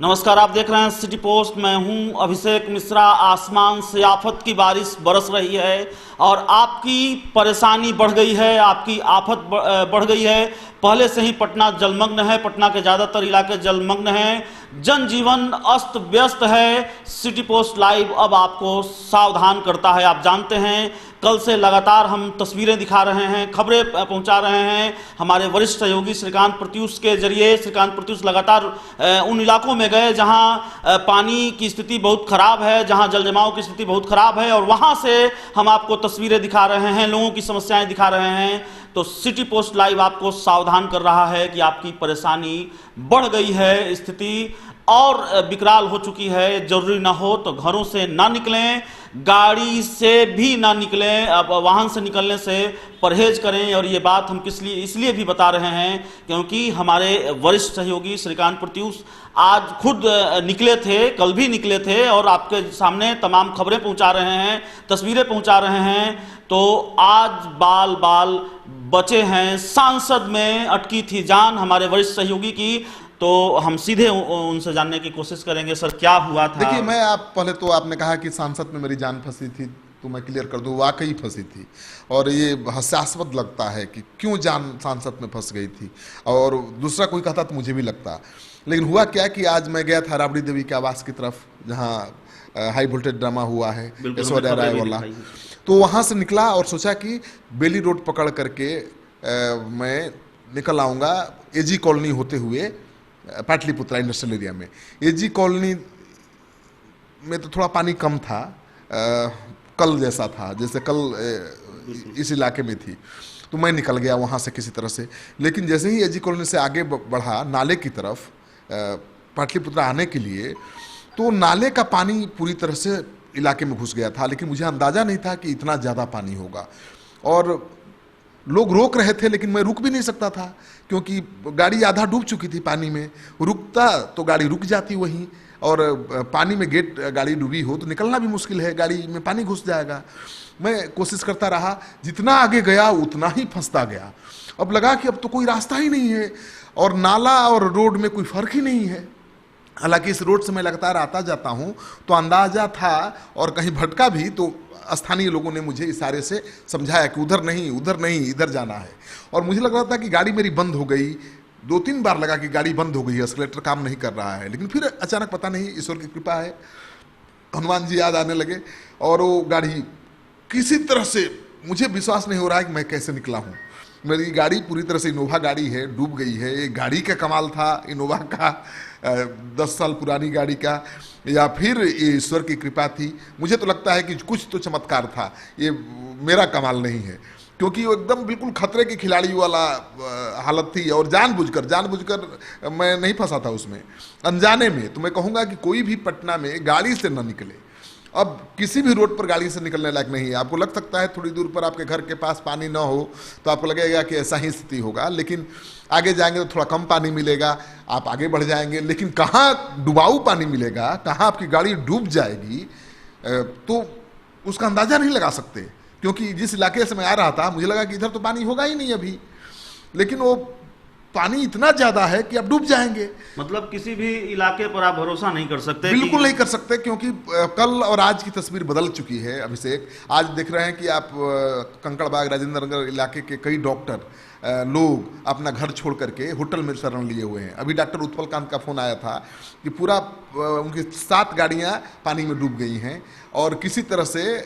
नमस्कार, आप देख रहे हैं सिटी पोस्ट। मैं हूं अभिषेक मिश्रा। आसमान से आफत की बारिश बरस रही है और आपकी परेशानी बढ़ गई है, आपकी आफत बढ़ गई है। पहले से ही पटना जलमग्न है, पटना के ज़्यादातर इलाके जलमग्न हैं, जनजीवन अस्त व्यस्त है। सिटी पोस्ट लाइव अब आपको सावधान करता है। आप जानते हैं, कल से लगातार हम तस्वीरें दिखा रहे हैं, खबरें पहुंचा रहे हैं। हमारे वरिष्ठ सहयोगी श्रीकांत प्रत्यूष के जरिए श्रीकांत प्रत्यूष लगातार उन इलाकों में गए जहां पानी की स्थिति बहुत खराब है, जहां जल जमाव की स्थिति बहुत खराब है, और वहां से हम आपको तस्वीरें दिखा रहे हैं, लोगों की समस्याएं दिखा रहे हैं। तो सिटी पोस्ट लाइव आपको सावधान कर रहा है कि आपकी परेशानी बढ़ गई है, स्थिति और विकराल हो चुकी है। जरूरी ना हो तो घरों से ना निकलें, गाड़ी से भी ना निकलें, अब वाहन से निकलने से परहेज करें। और ये बात हम इसलिए भी बता रहे हैं क्योंकि हमारे वरिष्ठ सहयोगी श्रीकांत प्रत्यूष आज खुद निकले थे, कल भी निकले थे, और आपके सामने तमाम खबरें पहुंचा रहे हैं, तस्वीरें पहुंचा रहे हैं। तो आज बाल बाल बचे हैं। सांसद में अटकी थी जान हमारे वरिष्ठ सहयोगी की, तो हम सीधे उनसे जानने की कोशिश करेंगे। सर, क्या हुआ था? देखिए, पहले तो आपने कहा कि सांसद में मेरी जान फंसी थी, तो मैं क्लियर कर दूं, वाकई फंसी थी। और ये हास्यास्पद लगता है कि क्यों जान सांसद में फंस गई थी, और दूसरा कोई कहता तो मुझे भी लगता। लेकिन हुआ क्या कि आज मैं गया था राबड़ी देवी के आवास की तरफ, जहाँ हाई वोल्टेज ड्रामा हुआ है ऐश्वर्या राय वाला। तो वहाँ से निकला और सोचा कि बेली रोड पकड़ करके मैं निकल आऊँगा एजी कॉलोनी होते हुए पाटलिपुत्रा इंडस्ट्रियल एरिया में। एजी कॉलोनी में तो थोड़ा पानी कम था, कल जैसा था, जैसे कल इस इलाके में थी। तो मैं निकल गया वहाँ से किसी तरह से। लेकिन जैसे ही एजी कॉलोनी से आगे बढ़ा नाले की तरफ पाटलिपुत्रा आने के लिए, तो नाले का पानी पूरी तरह से इलाके में घुस गया था। लेकिन मुझे अंदाज़ा नहीं था कि इतना ज़्यादा पानी होगा। और लोग रोक रहे थे, लेकिन मैं रुक भी नहीं सकता था क्योंकि गाड़ी आधा डूब चुकी थी पानी में। रुकता तो गाड़ी रुक जाती वहीं, और पानी में गाड़ी डूबी हो तो निकलना भी मुश्किल है, गाड़ी में पानी घुस जाएगा। मैं कोशिश करता रहा, जितना आगे गया उतना ही फंसता गया। अब लगा कि अब तो कोई रास्ता ही नहीं है, और नाला और रोड में कोई फर्क ही नहीं है। हालांकि इस रोड से मैं लगातार आता जाता हूँ, तो अंदाजा था, और कहीं भटका भी तो स्थानीय लोगों ने मुझे इशारे से समझाया कि उधर नहीं, उधर नहीं, इधर जाना है। और मुझे लग रहा था कि गाड़ी मेरी बंद हो गई। 2-3 बार लगा कि गाड़ी बंद हो गई है, एस्केलेटर काम नहीं कर रहा है। लेकिन फिर अचानक पता नहीं, ईश्वर की कृपा है, हनुमान जी याद आने लगे, और वो गाड़ी किसी तरह से, मुझे विश्वास नहीं हो रहा है कि मैं कैसे निकला हूँ। मेरी गाड़ी पूरी तरह से इनोवा गाड़ी है, डूब गई है। ये गाड़ी का कमाल था, इनोवा का 10 साल पुरानी गाड़ी का, या फिर ये ईश्वर की कृपा थी। मुझे तो लगता है कि कुछ तो चमत्कार था, ये मेरा कमाल नहीं है, क्योंकि वो एकदम बिल्कुल खतरे की खिलाड़ी वाला हालत थी। और जानबूझकर मैं नहीं फंसा था उसमें, अनजाने में। तो मैं कहूँगा कि कोई भी पटना में गाड़ी से न निकले। अब किसी भी रोड पर गाड़ी से निकलने लायक नहीं है। आपको लग सकता है थोड़ी दूर पर आपके घर के पास पानी ना हो तो आपको लगेगा कि ऐसा ही स्थिति होगा, लेकिन आगे जाएंगे तो थोड़ा कम पानी मिलेगा, आप आगे बढ़ जाएंगे। लेकिन कहाँ डुबाऊ पानी मिलेगा, कहाँ आपकी गाड़ी डूब जाएगी, तो उसका अंदाजा नहीं लगा सकते। क्योंकि जिस इलाके से मैं आ रहा था, मुझे लगा कि इधर तो पानी होगा ही नहीं अभी, लेकिन वो पानी इतना ज्यादा है कि अब डूब जाएंगे। मतलब किसी भी इलाके पर आप भरोसा नहीं कर सकते? बिल्कुल नहीं कर सकते, क्योंकि कल और आज की तस्वीर बदल चुकी है। अभिषेक, आज देख रहे हैं कि आप कंकड़बाग राजेंद्र नगर इलाके के कई डॉक्टर लोग अपना घर छोड़ करके होटल में शरण लिए हुए हैं। अभी डॉक्टर उत्पल कांत का फोन आया था कि पूरा उनकी 7 गाड़ियां पानी में डूब गई हैं, और किसी तरह से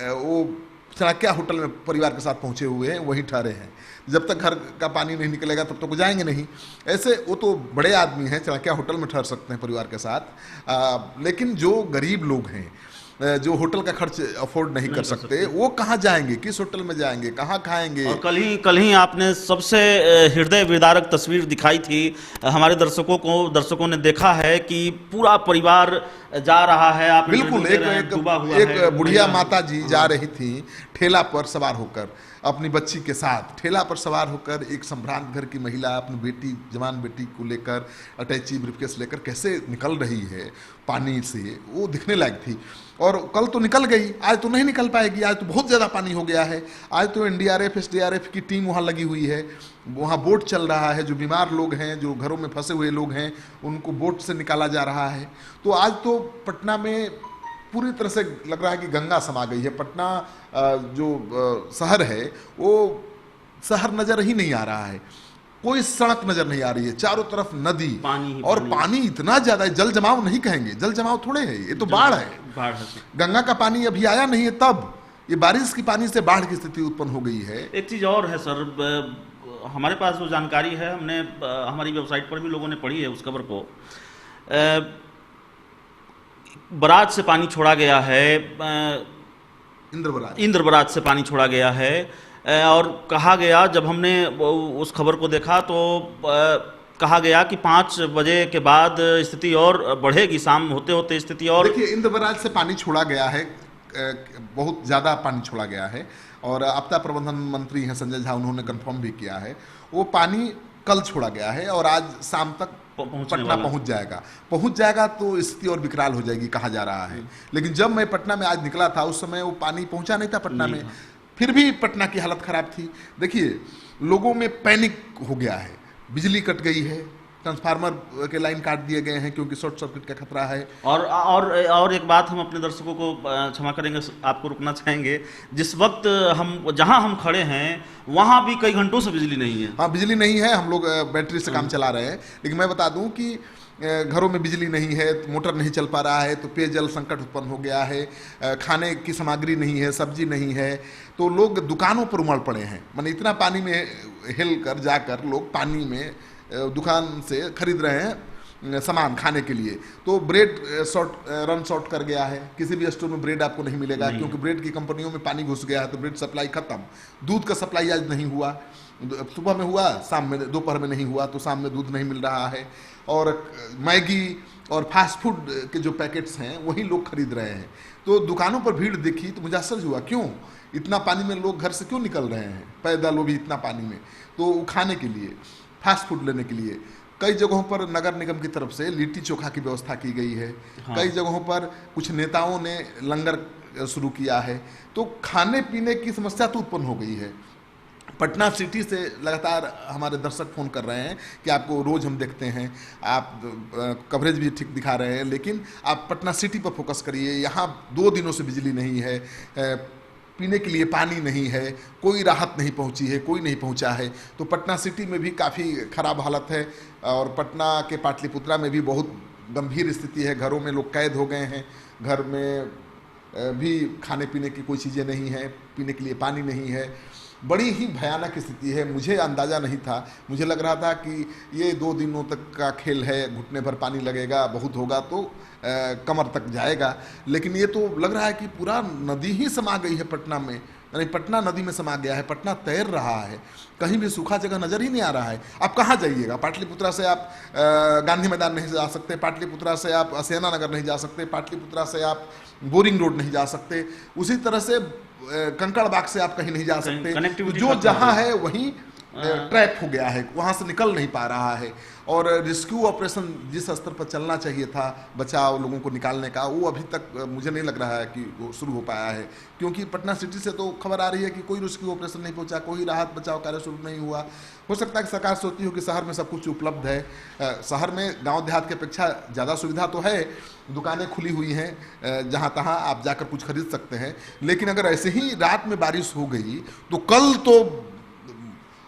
वो चाणक्य होटल में परिवार के साथ पहुंचे हुए हैं, वहीं ठहरे हैं। जब तक घर का पानी नहीं निकलेगा तब तक वो जाएंगे नहीं। ऐसे वो तो बड़े आदमी हैं, चाणक्य होटल में ठहर सकते हैं परिवार के साथ, लेकिन जो गरीब लोग हैं, जो होटल का खर्च अफोर्ड नहीं कर सकते, वो कहाँ जाएंगे, किस होटल में जाएंगे, कहाँ खाएंगे। और कल ही आपने सबसे हृदय विदारक तस्वीर दिखाई थी। हमारे दर्शकों ने देखा है कि पूरा परिवार जा रहा है। आप बिल्कुल, एक बुढ़िया माता जी जा रही थी ठेला पर सवार होकर, अपनी बच्ची के साथ ठेला पर सवार होकर एक संभ्रांत घर की महिला अपनी बेटी, जवान बेटी को लेकर अटैची ब्रीफकेस लेकर कैसे निकल रही है पानी से, वो दिखने लायक थी। और कल तो निकल गई, आज तो नहीं निकल पाएगी, आज तो बहुत ज़्यादा पानी हो गया है। आज तो एनडीआरएफ एसडीआरएफ की टीम वहाँ लगी हुई है, वहाँ बोट चल रहा है, जो बीमार लोग हैं, जो घरों में फंसे हुए लोग हैं, उनको बोट से निकाला जा रहा है। तो आज तो पटना में पूरी तरह से लग रहा है कि गंगा समा गई है। पटना जो शहर है वो शहर नज़र ही नहीं आ रहा है, कोई सड़क नजर नहीं आ रही है, चारों तरफ नदी पानी और पानी इतना ज्यादा है, जल जमाव नहीं कहेंगे, जल जमाव थोड़े है, ये तो बाढ़ है। बाढ़ है। गंगा का पानी अभी आया नहीं है, तब ये बारिश की पानी से बाढ़ की स्थिति उत्पन्न हो गई है। एक चीज़ और है सर, हमारे पास वो जानकारी है, हमने हमारी वेबसाइट पर भी लोगों ने पढ़ी है उस खबर को। बराज से पानी छोड़ा गया है, इंद्र बराज से पानी छोड़ा गया है, और कहा गया, जब हमने उस खबर को देखा तो कहा गया कि 5 बजे के बाद स्थिति और बढ़ेगी, शाम होते होते स्थिति और। देखिए, इंद्र बराज से पानी छोड़ा गया है, बहुत ज़्यादा पानी छोड़ा गया है, और आपदा प्रबंधन मंत्री हैं संजय झा, उन्होंने कंफर्म भी किया है। वो पानी कल छोड़ा गया है और आज शाम तक पटना पहुंच जाएगा तो स्थिति और विकराल हो जाएगी कहा जा रहा है। लेकिन जब मैं पटना में आज निकला था, उस समय वो पानी पहुंचा नहीं था पटना में, फिर भी पटना की हालत खराब थी। देखिए, लोगों में पैनिक हो गया है, बिजली कट गई है, ट्रांसफार्मर के लाइन काट दिए गए हैं क्योंकि शॉर्ट सर्किट का खतरा है। और एक बात हम अपने दर्शकों को क्षमा करेंगे, आपको रुकना चाहेंगे, जिस वक्त जहां हम खड़े हैं वहां भी कई घंटों से बिजली नहीं है। हाँ, बिजली नहीं है, हम लोग बैटरी से काम चला रहे हैं। लेकिन मैं बता दूं कि घरों में बिजली नहीं है, मोटर नहीं चल पा रहा है, तो पेयजल संकट उत्पन्न हो गया है, खाने की सामग्री नहीं है, सब्जी नहीं है, तो लोग दुकानों पर उमड़ पड़े हैं। माने इतना पानी में हिल कर जाकर लोग पानी में दुकान से खरीद रहे हैं सामान खाने के लिए। तो ब्रेड रन शॉर्ट कर गया है, किसी भी स्टोर में ब्रेड आपको नहीं मिलेगा, क्योंकि ब्रेड की कंपनियों में पानी घुस गया है, तो ब्रेड सप्लाई खत्म। दूध का सप्लाई आज नहीं हुआ, सुबह में हुआ, शाम में, दोपहर में नहीं हुआ, तो शाम में दूध नहीं मिल रहा है। और मैगी और फास्ट फूड के जो पैकेट्स हैं वही लोग खरीद रहे हैं। तो दुकानों पर भीड़ देखी तो मुझे आश्चर्य हुआ, क्यों इतना पानी में लोग घर से क्यों निकल रहे हैं पैदल, वो भी इतना पानी में, तो खाने के लिए, फास्ट फूड लेने के लिए। कई जगहों पर नगर निगम की तरफ से लिट्टी चोखा की व्यवस्था की गई है। हाँ। कई जगहों पर कुछ नेताओं ने लंगर शुरू किया है, तो खाने पीने की समस्या तो उत्पन्न हो गई है। पटना सिटी से लगातार हमारे दर्शक फ़ोन कर रहे हैं कि आपको रोज़ हम देखते हैं, आप कवरेज भी ठीक दिखा रहे हैं, लेकिन आप पटना सिटी पर फोकस करिए। यहाँ 2 दिनों से बिजली नहीं है, पीने के लिए पानी नहीं है, कोई राहत नहीं पहुंची है, कोई नहीं पहुंचा है। तो पटना सिटी में भी काफ़ी ख़राब हालत है, और पटना के पाटलिपुत्रा में भी बहुत गंभीर स्थिति है। घरों में लोग कैद हो गए हैं, घर में भी खाने पीने की कोई चीज़ें नहीं है, पीने के लिए पानी नहीं है, बड़ी ही भयानक स्थिति है। मुझे अंदाज़ा नहीं था, मुझे लग रहा था कि ये 2 दिनों तक का खेल है, घुटने भर पानी लगेगा, बहुत होगा तो कमर तक जाएगा। लेकिन ये तो लग रहा है कि पूरा नदी ही समा गई है पटना में, यानी पटना नदी में समा गया है, पटना तैर रहा है, कहीं भी सूखा जगह नज़र ही नहीं आ रहा है। आप कहाँ जाइएगा? पाटलिपुत्रा से आप गांधी मैदान नहीं जा सकते, पाटलिपुत्रा से आप असियाना नगर नहीं जा सकते, पाटलिपुत्रा से आप बोरिंग रोड नहीं जा सकते, उसी तरह से कंकड़बाग से आप कहीं नहीं जा सकते। जो जहाँ है वहीं ट्रैप हो गया है, वहाँ से निकल नहीं पा रहा है। और रेस्क्यू ऑपरेशन जिस स्तर पर चलना चाहिए था बचाव लोगों को निकालने का, वो अभी तक मुझे नहीं लग रहा है कि वो शुरू हो पाया है, क्योंकि पटना सिटी से तो खबर आ रही है कि कोई रेस्क्यू ऑपरेशन नहीं पहुंचा, कोई राहत बचाव कार्य शुरू नहीं हुआ। हो सकता है कि सरकार सोचती हो कि शहर में सब कुछ उपलब्ध है, शहर में गाँव देहात की अपेक्षा ज़्यादा सुविधा तो है, दुकानें खुली हुई हैं, जहाँ तहाँ आप जाकर कुछ खरीद सकते हैं। लेकिन अगर ऐसे ही रात में बारिश हो गई तो कल तो,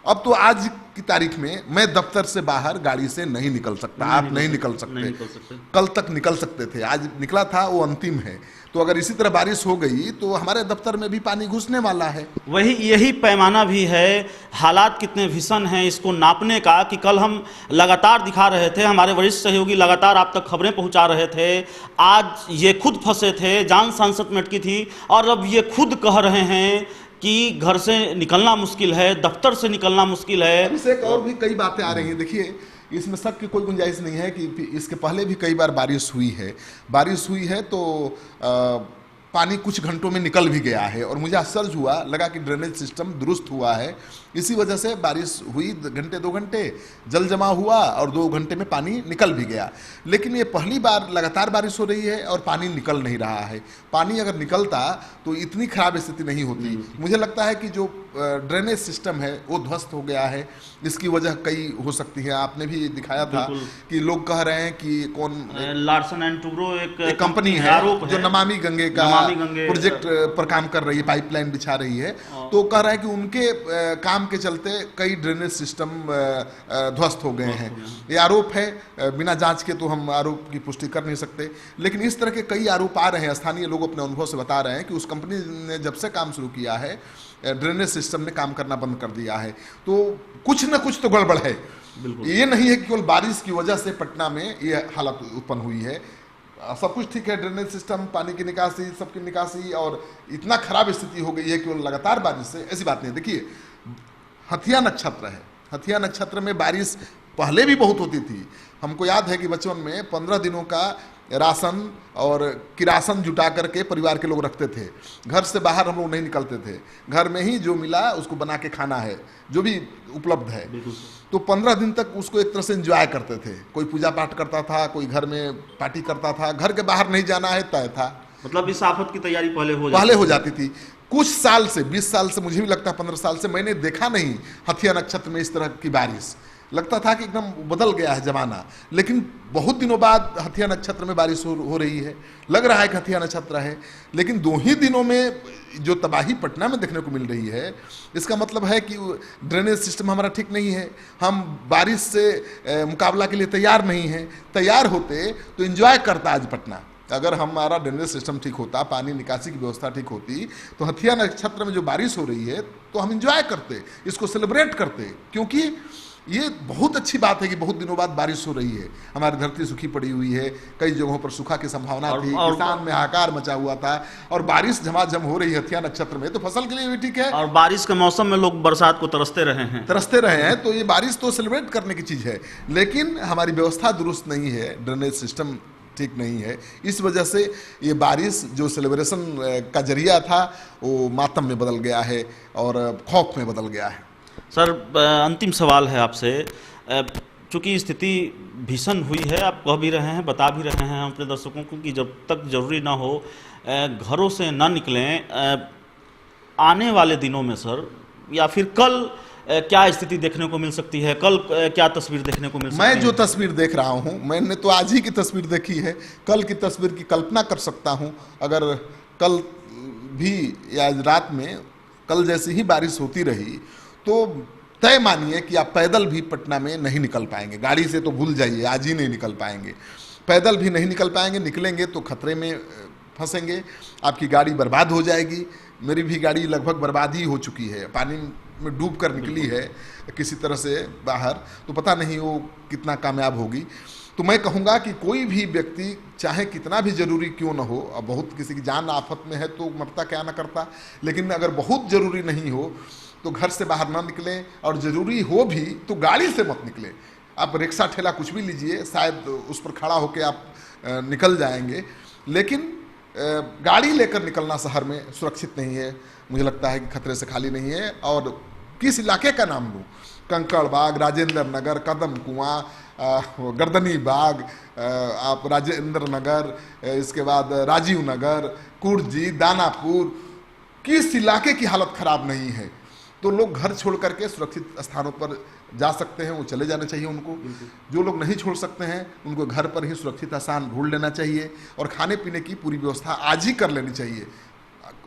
अब तो आज की तारीख में मैं दफ्तर से बाहर गाड़ी से नहीं निकल सकता, आप नहीं निकल सकते। कल तक निकल सकते थे, आज निकला था, वो अंतिम है। तो अगर इसी तरह बारिश हो गई तो हमारे दफ्तर में भी पानी घुसने वाला है। यही पैमाना भी है, हालात कितने भीषण हैं इसको नापने का, कि कल हम लगातार दिखा रहे थे, हमारे वरिष्ठ सहयोगी लगातार आप तक खबरें पहुंचा रहे थे। आज ये खुद फंसे थे, जान सांसत में अटकी थी, और अब ये खुद कह रहे हैं कि घर से निकलना मुश्किल है, दफ्तर से निकलना मुश्किल है। इससे और भी कई बातें आ रही हैं। देखिए, इसमें शक की कोई गुंजाइश नहीं है कि इसके पहले भी कई बार बारिश हुई है तो पानी कुछ घंटों में निकल भी गया है और मुझे आश्चर्य हुआ, लगा कि ड्रेनेज सिस्टम दुरुस्त हुआ है। इसी वजह से बारिश हुई, घंटे 2 घंटे जल जमा हुआ और 2 घंटे में पानी निकल भी गया। लेकिन ये पहली बार लगातार बारिश हो रही है और पानी निकल नहीं रहा है। पानी अगर निकलता तो इतनी खराब स्थिति नहीं होती। मुझे लगता है कि जो ड्रेनेज सिस्टम है वो ध्वस्त हो गया है। इसकी वजह कई हो सकती है। आपने भी दिखाया था कि लोग कह रहे हैं कि कौन लार्सन एंड टूब्रो एक कंपनी है जो नमामि गंगे का प्रोजेक्ट पर काम कर रही है, पाइपलाइन बिछा रही है। तो कह रहा है कि उनके काम के चलते कई ड्रेनेज सिस्टम ध्वस्त हो गए हैं। ये आरोप है, बिना जांच के तो हम आरोप की पुष्टि कर नहीं सकते। लेकिन इस तरह के कई आरोप आ रहे हैं। स्थानीय लोग अपने अनुभव से बता रहे हैं कि उस कंपनी ने जब से काम शुरू किया है, ड्रेनेज सिस्टम ने काम करना बंद कर दिया है। तो कुछ न कुछ तो गड़बड़ है। ये नहीं है कि केवल बारिश की वजह से पटना में ये हालत उत्पन्न हुई है। सब कुछ ठीक है, ड्रेनेज सिस्टम, पानी की निकासी, सबकी निकासी, और इतना खराब स्थिति हो गई है केवल लगातार बारिश से, ऐसी बात नहीं। देखिए, हथिया नक्षत्र है, हथिया नक्षत्र में बारिश पहले भी बहुत होती थी। हमको याद है कि बचपन में 15 दिनों का राशन और किरासन जुटा करके परिवार के लोग रखते थे। घर से बाहर हम लोग नहीं निकलते थे, घर में ही जो मिला उसको बना के खाना है, जो भी उपलब्ध है। तो 15 दिन तक उसको एक तरह से एंजॉय करते थे। कोई पूजा पाठ करता था, कोई घर में पार्टी करता था, घर के बाहर नहीं जाना है तय था। मतलब इस आफत की तैयारी पहले हो जाती थी। कुछ साल से, 20 साल से, मुझे भी लगता है 15 साल से मैंने देखा नहीं हथिया नक्षत्र में इस तरह की बारिश। लगता था कि एकदम बदल गया है जमाना। लेकिन बहुत दिनों बाद हथिया नक्षत्र में बारिश हो रही है। लग रहा है कि हथिया नक्षत्र है, लेकिन 2 ही दिनों में जो तबाही पटना में देखने को मिल रही है, इसका मतलब है कि ड्रेनेज सिस्टम हमारा ठीक नहीं है। हम बारिश से मुकाबला के लिए तैयार नहीं हैं। तैयार होते तो एंजॉय करता आज पटना। अगर हमारा ड्रेनेज सिस्टम ठीक होता, पानी निकासी की व्यवस्था ठीक होती, तो हथिया नक्षत्र में जो बारिश हो रही है तो हम एंजॉय करते, इसको सेलिब्रेट करते। क्योंकि ये बहुत अच्छी बात है कि बहुत दिनों बाद बारिश हो रही है। हमारी धरती सूखी पड़ी हुई है, कई जगहों पर सूखा की संभावना थी, किसान में हाहाकार मचा हुआ था, और बारिश झमाझम हो रही है हथिया नक्षत्र में, तो फसल के लिए भी ठीक है। और बारिश के मौसम में लोग बरसात को तरसते रहे हैं, तो ये बारिश तो सेलिब्रेट करने की चीज है। लेकिन हमारी व्यवस्था दुरुस्त नहीं है, ड्रेनेज सिस्टम ठीक नहीं है। इस वजह से ये बारिश जो सेलिब्रेशन का जरिया था वो मातम में बदल गया है और खौफ में बदल गया है। सर, अंतिम सवाल है आपसे। चूँकि स्थिति भीषण हुई है, आप कह भी रहे हैं, बता भी रहे हैं अपने दर्शकों को कि जब तक जरूरी ना हो घरों से ना निकलें। आने वाले दिनों में सर, या फिर कल क्या स्थिति देखने को मिल सकती है? कल क्या तस्वीर देखने को मिल सकती है? मैं जो तस्वीर देख रहा हूँ, मैंने तो आज ही की तस्वीर देखी है। कल की तस्वीर की कल्पना कर सकता हूँ। अगर कल भी या आज रात में कल जैसी ही बारिश होती रही तो तय मानिए कि आप पैदल भी पटना में नहीं निकल पाएंगे। गाड़ी से तो भूल जाइए, आज ही नहीं निकल पाएंगे। पैदल भी नहीं निकल पाएंगे, निकलेंगे तो खतरे में फंसेंगे, आपकी गाड़ी बर्बाद हो जाएगी। मेरी भी गाड़ी लगभग बर्बाद ही हो चुकी है, पानी में डूब कर निकली है किसी तरह से बाहर, तो पता नहीं वो कितना कामयाब होगी। तो मैं कहूँगा कि कोई भी व्यक्ति चाहे कितना भी जरूरी क्यों ना हो, अब बहुत किसी की जान आफत में है तो मरता क्या ना करता, लेकिन अगर बहुत जरूरी नहीं हो तो घर से बाहर ना निकलें, और ज़रूरी हो भी तो गाड़ी से मत निकलें। आप रिक्शा ठेला कुछ भी लीजिए, शायद उस पर खड़ा होकर आप निकल जाएंगे, लेकिन गाड़ी लेकर निकलना शहर में सुरक्षित नहीं है। मुझे लगता है कि खतरे से खाली नहीं है। और किस इलाके का नाम लूँ? कंकड़ बाग, राजेंद्र नगर, कदम कुआं, गर्दनी बाग, आप राजेंद्र नगर, इसके बाद राजीव नगर, कुर्जी, दानापुर, किस इलाके की हालत खराब नहीं है? तो लोग घर छोड़ करके सुरक्षित स्थानों पर जा सकते हैं, वो चले जाना चाहिए उनको। जो लोग नहीं छोड़ सकते हैं उनको घर पर ही सुरक्षित स्थान ढूंढ लेना चाहिए, और खाने पीने की पूरी व्यवस्था आज ही कर लेनी चाहिए।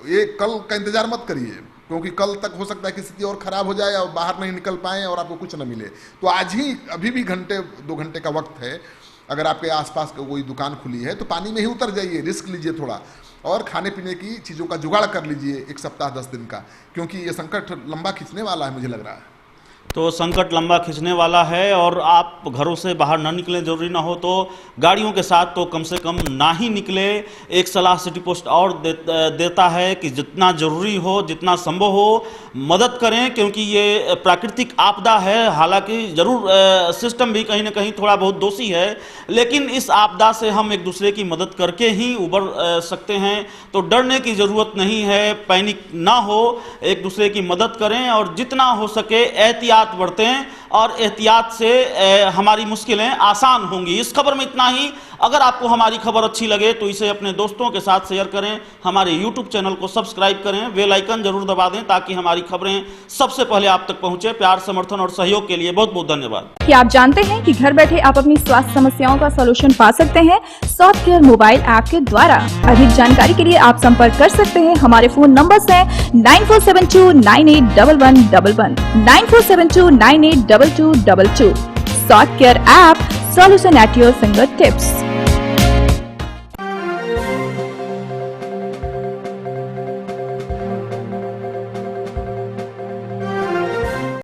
ये कल का इंतजार मत करिए, क्योंकि कल तक हो सकता है कि स्थिति और खराब हो जाए और बाहर नहीं निकल पाएँ और आपको कुछ न मिले। तो आज ही, अभी भी घंटे 2 घंटे का वक्त है। अगर आपके आसपास कोई दुकान खुली है तो पानी में ही उतर जाइए, रिस्क लीजिए थोड़ा, और खाने पीने की चीज़ों का जुगाड़ कर लीजिए 1 सप्ताह 10 दिन का, क्योंकि ये संकट लंबा खींचने वाला है, मुझे लग रहा है। तो संकट लंबा खिंचने वाला है और आप घरों से बाहर ना निकलें, जरूरी ना हो तो गाड़ियों के साथ तो कम से कम ना ही निकले। एक सलाह सिटी पोस्ट और देता है कि जितना जरूरी हो, जितना संभव हो, मदद करें, क्योंकि ये प्राकृतिक आपदा है। हालांकि जरूर सिस्टम भी कहीं ना कहीं थोड़ा बहुत दोषी है, लेकिन इस आपदा से हम एक दूसरे की मदद करके ही उबर सकते हैं। तो डरने की ज़रूरत नहीं है, पैनिक ना हो, एक दूसरे की मदद करें और जितना हो सके एहतियात बरतें और एहतियात से हमारी मुश्किलें आसान होंगी। इस खबर में इतना ही। अगर आपको हमारी खबर अच्छी लगे तो इसे अपने दोस्तों के साथ शेयर करें, हमारे YouTube चैनल को सब्सक्राइब करें, बेल आइकन जरूर दबा दें ताकि हमारी खबरें सबसे पहले आप तक पहुंचे। प्यार, समर्थन और सहयोग के लिए बहुत बहुत धन्यवाद। क्या आप जानते हैं कि घर बैठे आप अपनी स्वास्थ्य समस्याओं का सॉल्यूशन पा सकते हैं सॉफ्टकेयर मोबाइल ऐप के द्वारा। अधिक जानकारी के लिए आप संपर्क कर सकते हैं। हमारे फोन नंबर्स हैं 9472981111, 9472982222। सॉफ्टकेयर app, solution at your fingertips।